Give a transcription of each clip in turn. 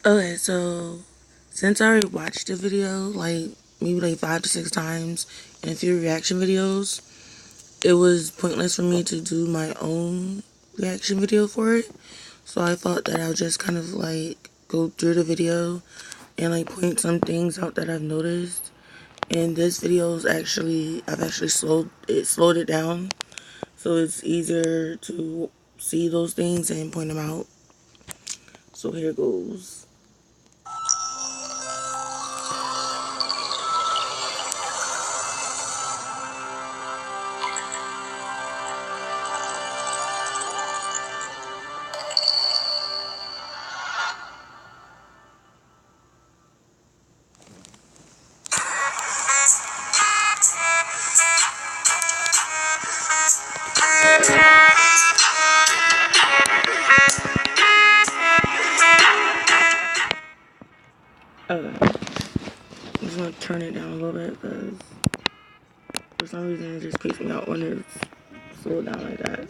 Okay, so since I already watched the video, like maybe like 5 to 6 times in a few reaction videos, it was pointless for me to do my own reaction video for it. So I thought that I would just kind of like go through the video and like point some things out that I've noticed. And this video is I've actually slowed it down, so it's easier to see those things and point them out. So here goes. Okay, I'm just gonna turn it down a little bit because for some reason it just creeps me out when it's slowed down like that.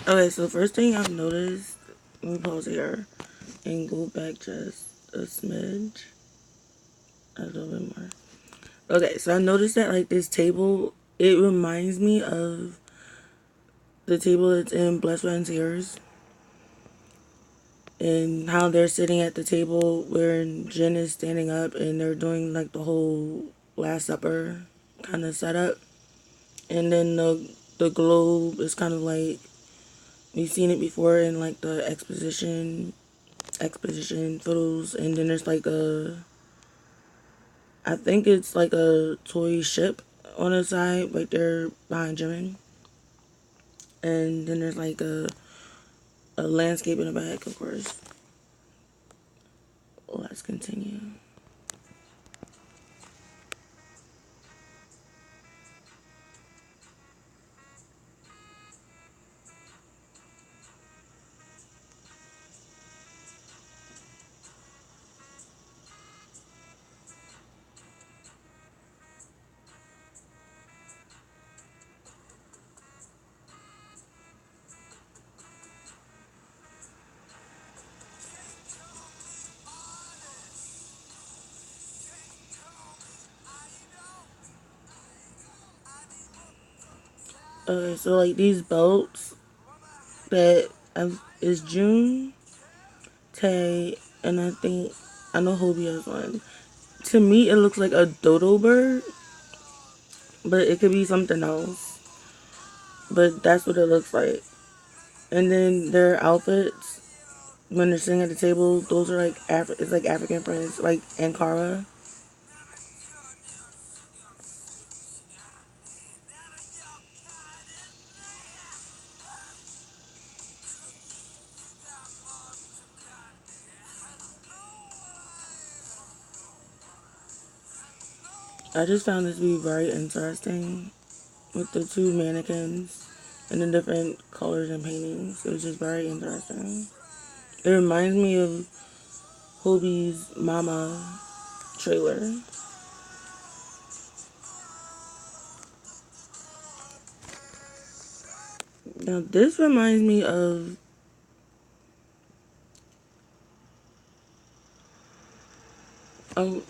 Okay, so first thing I've noticed, let me pause here and go back just a smidge, a little bit more. Okay, so I noticed that like this table, it reminds me of the table that's in Blessed and Tears, and how they're sitting at the table where Jen is standing up and they're doing like the whole Last Supper kind of setup. And then the globe is kind of like, we've seen it before in like the exposition photos. And then there's like I think it's like a toy ship on the side right there behind Jimin. And then there's like a landscape in the back, of course. Let's continue. Okay, so like these belts that is June, Tay, and I know Hobie has one. To me, it looks like a dodo bird, but it could be something else. But that's what it looks like. And then their outfits when they're sitting at the table, those are like it's like African prints, like Ankara. I just found this to be very interesting with the two mannequins and the different colors and paintings. It was just very interesting. It reminds me of Hobie's Mama trailer. Now this reminds me of I'm,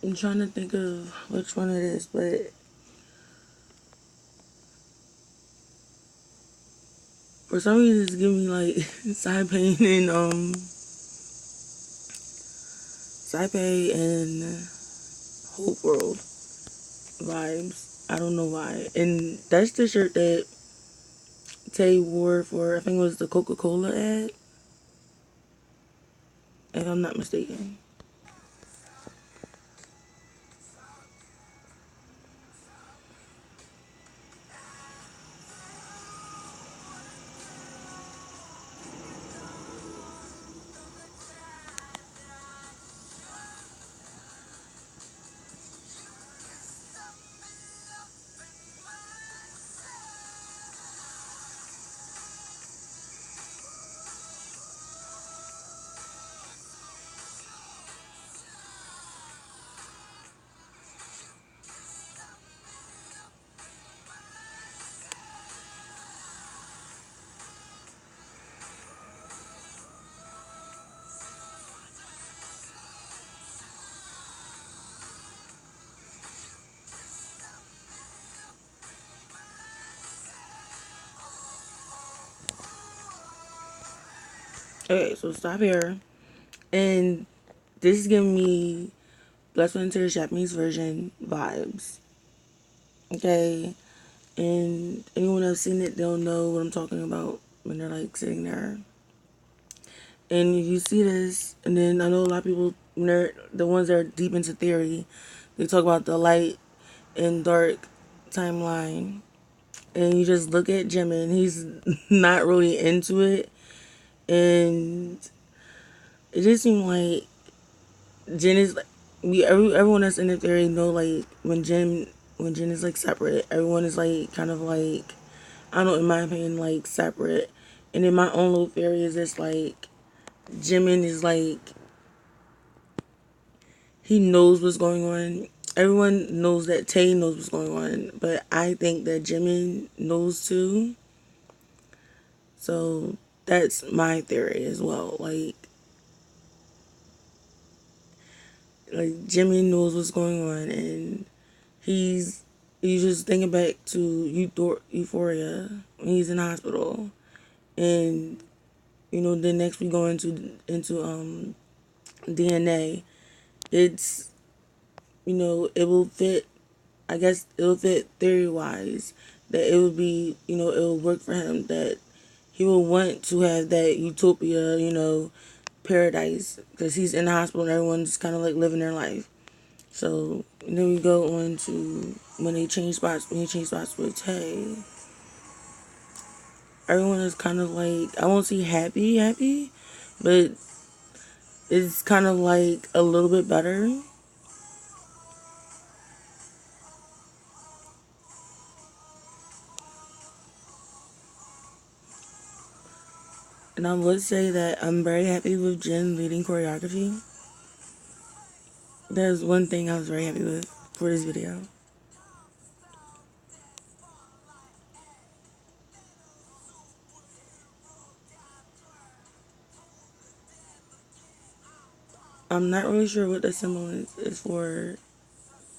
I'm trying to think of which one it is, but for some reason it's giving me like Saipain and Saipai and Hope World vibes. I don't know why. And that's the shirt that Tay wore for, I think it was the Coca-Cola ad, if I'm not mistaken. Okay, so stop here. And this is giving me Let's Went into the Japanese version vibes. Okay? And anyone that's seen it, they'll know what I'm talking about when they're like sitting there. And you see this, and then I know a lot of people, when they're the ones that are deep into theory, they talk about the light and dark timeline. And you just look at Jimin, he's not really into it. And it just seemed like Jin is like, everyone that's in the theory know like when Jin is like separate, everyone is like kind of like, I don't know, in my opinion, like separate. And then my own little theory is just like Jimin is like, he knows what's going on. Everyone knows that Tay knows what's going on, but I think that Jimin knows too. So that's my theory as well. Like Jimin knows what's going on, and he's you just thinking back to Euphoria when he's in hospital, and then next we go into DNA. It's it will fit. I guess it will fit theory wise that it would be it will work for him, that he will want to have that utopia paradise, because he's in the hospital and everyone's kind of like living their life. So then we go on to when he changed spots with Tay. Everyone is kind of like, I won't say happy, but it's kind of like a little bit better. And I would say that I'm very happy with Jin leading choreography. There's one thing I was very happy with for this video. I'm not really sure what the symbol is for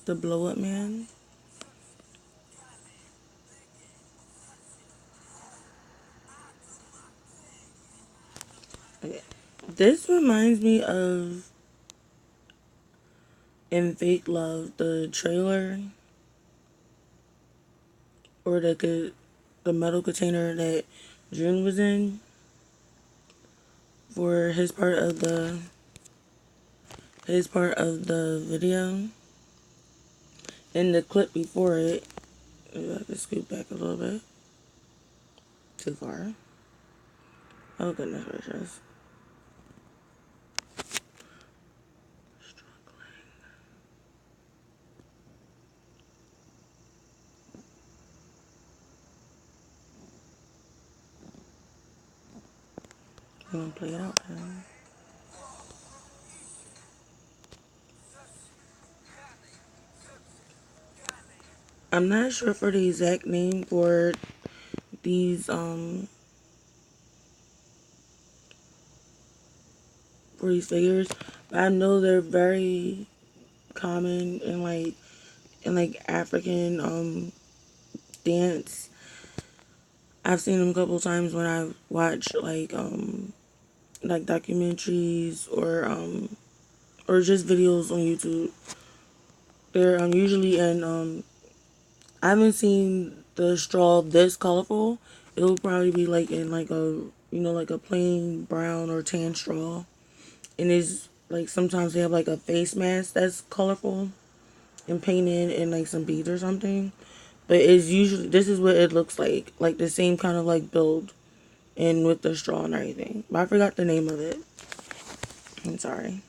the blow up man. Okay. This reminds me of In Fake Love, the trailer, or the metal container that June was in for his part of the video. In the clip before it, maybe I have to scoot back a little bit. Too far. Oh goodness gracious. I'm gonna play it out now. I'm not sure for the exact name these for these figures, but I know they're very common in African dance. I've seen them a couple times when I've watched like documentaries or just videos on YouTube. They're usually in I haven't seen the straw this colorful. It'll probably be like in like a like a plain brown or tan straw. And it's like sometimes they have like a face mask that's colorful and painted in like some beads or something. But it's usually, this is what it looks like the same kind of like build and with the straw and everything. But I forgot the name of it. I'm sorry.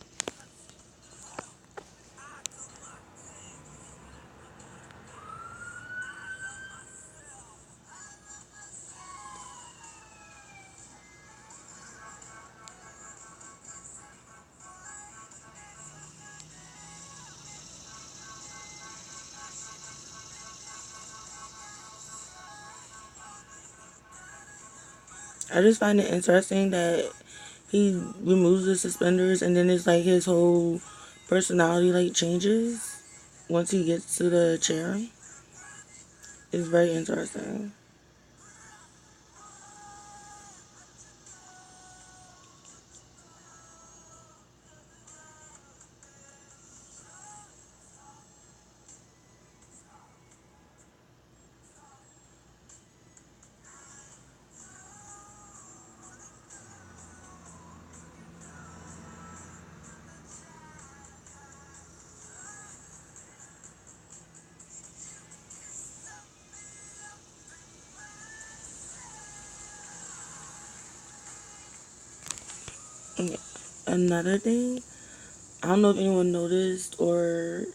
I just find it interesting that he removes the suspenders and then it's like his whole personality like changes once he gets to the chair. It's very interesting. Okay. Another thing, I don't know if anyone noticed or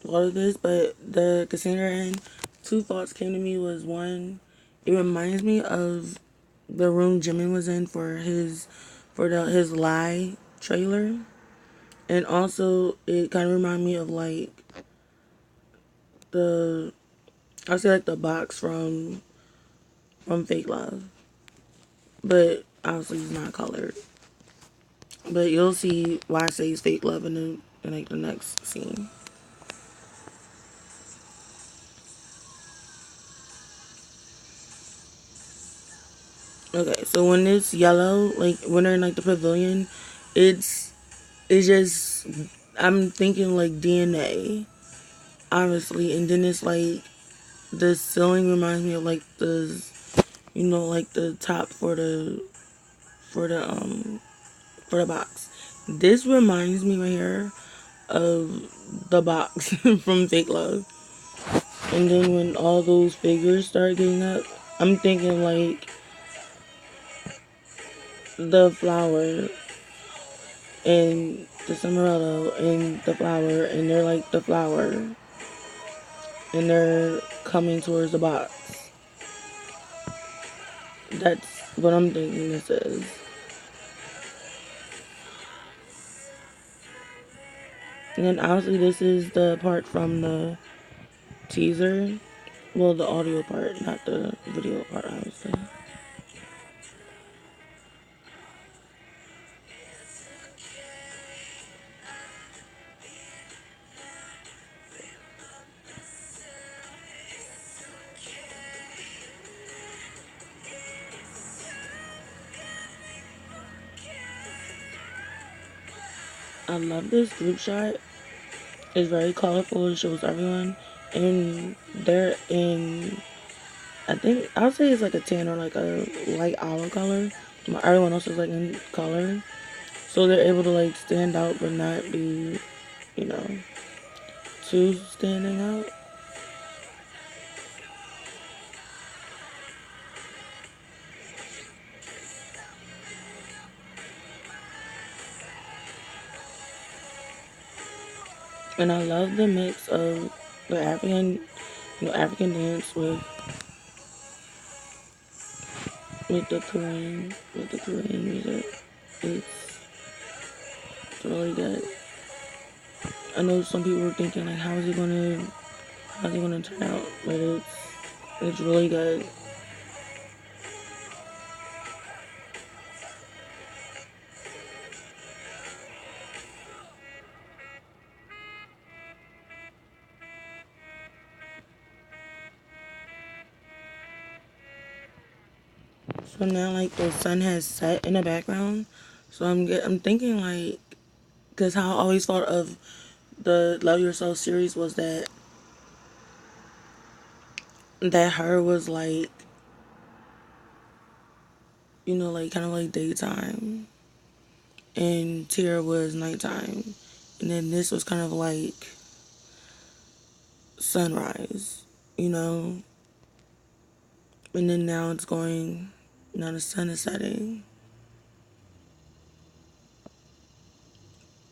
thought of this, but the casino in, two thoughts came to me. Was one, it reminds me of the room Jimin was in for his Lie trailer, and also it kind of reminded me of like the I say like the box from Fake Love, but obviously he's not colored. But you'll see why I say he's Fake Love in like the next scene. Okay, so when it's yellow, like when they're in like the pavilion, it's it's just I'm thinking like DNA, obviously, and then it's like the ceiling reminds me of like like the top for the um for the box. This reminds me right here of the box from Fake Love. And then when all those figures start getting up, I'm thinking like the flower and the sombrero and the flower, and they're like the flower, and they're coming towards the box. That's what I'm thinking this is. And then obviously this is the part from the teaser. Well, the audio part, not the video part, obviously. I love this group shot. It's very colorful. It shows everyone. And they're in, I think, I would say it's like a tan or like a light olive color. Everyone else is like in color. So they're able to like stand out but not be, you know, too standing out. And I love the mix of the African dance with the Korean music. It's really good. I know some people were thinking like, how's it gonna turn out? But it's really good. So now like the sun has set in the background. So I'm thinking like, cause how I always thought of the Love Yourself series was that her was like, like kind of like daytime, and Tierra was nighttime, and then this was kind of like sunrise, you know, and then now the sun is setting.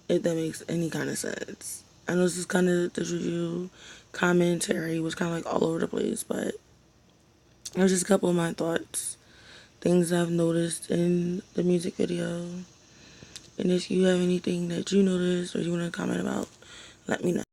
If that makes any kind of sense. I know this is kind of this review commentary was kind of like all over the place, but it was just a couple of my thoughts, things I've noticed in the music video. And if you have anything that you noticed or you want to comment about, let me know.